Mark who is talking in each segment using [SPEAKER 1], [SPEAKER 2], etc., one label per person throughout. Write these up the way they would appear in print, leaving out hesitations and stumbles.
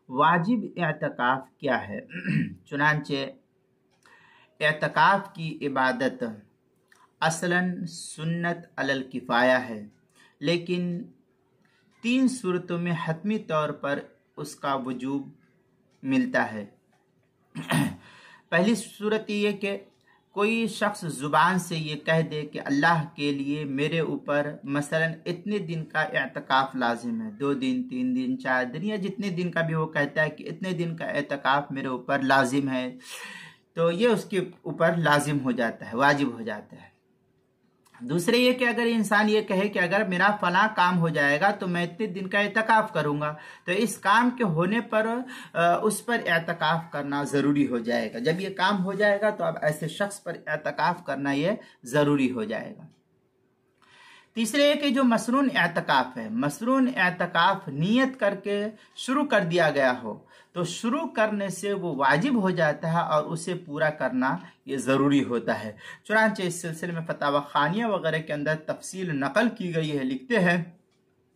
[SPEAKER 1] वाजिब एतकाफ़ क्या है। चुनांचे एतकाफ़ की इबादत असलन सुन्नत अलल किफ़ाया है, लेकिन 3 सूरतों में हतमी तौर पर उसका वजूब मिलता है। पहली सूरत ये कि कोई शख्स ज़ुबान से ये कह दे कि अल्लाह के लिए मेरे ऊपर मसलन इतने दिन का एतकाफ़ लाजिम है, 2 दिन 3 दिन 4 दिन या जितने दिन का भी वो कहता है कि इतने दिन का एतकाफ़ मेरे ऊपर लाजिम है, तो ये उसके ऊपर लाजिम हो जाता है, वाजिब हो जाता है। दूसरे ये कि अगर इंसान ये कहे कि अगर मेरा फला काम हो जाएगा तो मैं इतने दिन का एतकाफ़ करूंगा, तो इस काम के होने पर उस पर एतकाफ़ करना ज़रूरी हो जाएगा। जब ये काम हो जाएगा तो अब ऐसे शख्स पर एतकाफ़ करना ये ज़रूरी हो जाएगा। तीसरे कि जो मसनून एतकाफ़ है, मसनून एतकाफ़ नियत करके शुरू कर दिया गया हो तो शुरू करने से वो वाजिब हो जाता है और उसे पूरा करना ये ज़रूरी होता है। चुनांचे इस सिलसिले में फतावा खानिया वगैरह के अंदर तफसील नकल की गई है। लिखते हैं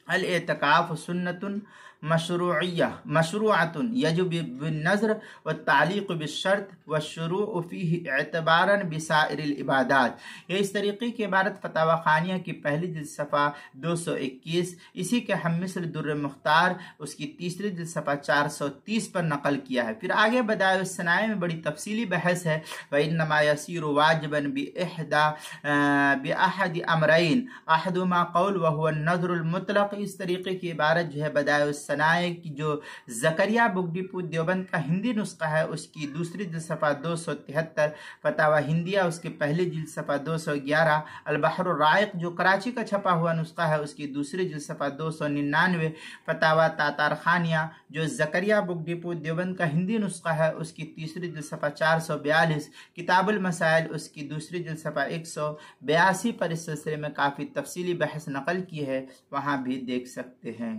[SPEAKER 1] अल एतकाफ़ सुन्नतुन मशरूअतुन यजिब बिन्नज़र व तालीक़ बिश्शर्त व शुरूअ फ़ीही एतबारन बिसाइरिल इबादात। ये इस तरीक़े की इबारत फतावा खानिया की पहली जिल्द सफ़ा 221, इसी के हम मिस्र दुर्र मुख्तार उसकी तीसरी जिल्द सफ़ा 430 पर नकल किया है। फिर आगे बदाए सनाए में बड़ी तफसीली बहस है। व इन्नमा यसीरु वाजिबन बिअहद अमरैन अहदुमा क़ौल व हुवा नज़रुल मुतलक़। इस तरीके की इबारत जो है बदाए सनाए की जो ज़करिया बुगडीपुर देवबंद का हिंदी नुस्खा है उसकी दूसरी जिल्द सफ़ा 273, फतावा हिंदिया उसके पहली जिल्द सफ़ा 211, अल बहरुर राइक़ जो कराची का छपा हुआ नुस्खा है उसकी दूसरी जिल्द सफ़ा 299, फतावा तातार खानिया जो ज़करिया बुगडीपुर देवबंद का हिंदी नुस्खा है उसकी तीसरी जिल्द सफ़ा 442, किताबुल मसाइल उसकी दूसरी जिल्द सफ़ा 182 पर इस सिलसिले में काफ़ी तफसीली बहस नकल की है, वहाँ भी देख सकते हैं।